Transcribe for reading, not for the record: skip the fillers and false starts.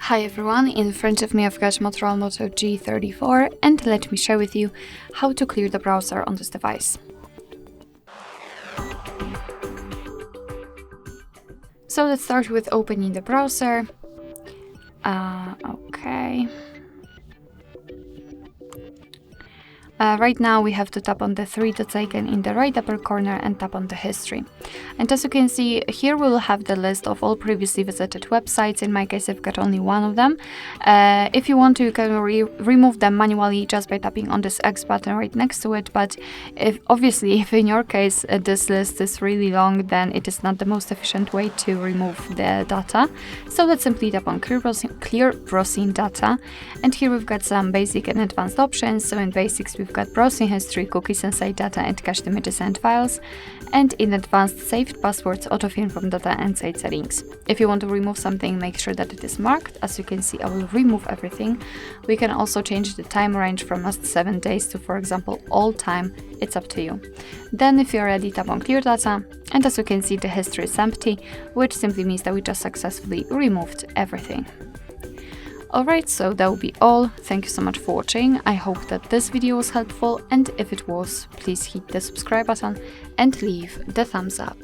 Hi everyone, in front of me I've got MOTOROLA Moto G34 and let me share with you how to clear the browser on this device. So let's start with opening the browser. Okay. Right now we have to tap on the three dots icon in the right upper corner and tap on the history. And as you can see, here we will have the list of all previously visited websites. In my case, I've got only one of them. If you want to, you can remove them manually just by tapping on this X button right next to it. But if in your case this list is really long, then it is not the most efficient way to remove the data. So let's simply tap on clear browsing data. And here we've got some basic and advanced options. So in basics, we've got browsing history, cookies and site data, and cached images and files. And in advanced, saved passwords, autofill from data, and site settings. If you want to remove something, make sure that it is marked. As you can see, I will remove everything. We can also change the time range from last 7 days to, for example, all time. It's up to you. Then if you're ready, tap on clear data. And as you can see, the history is empty, which simply means that we just successfully removed everything. Alright, so that will be all. Thank you so much for watching. I hope that this video was helpful, and if it was, please hit the subscribe button and leave the thumbs up.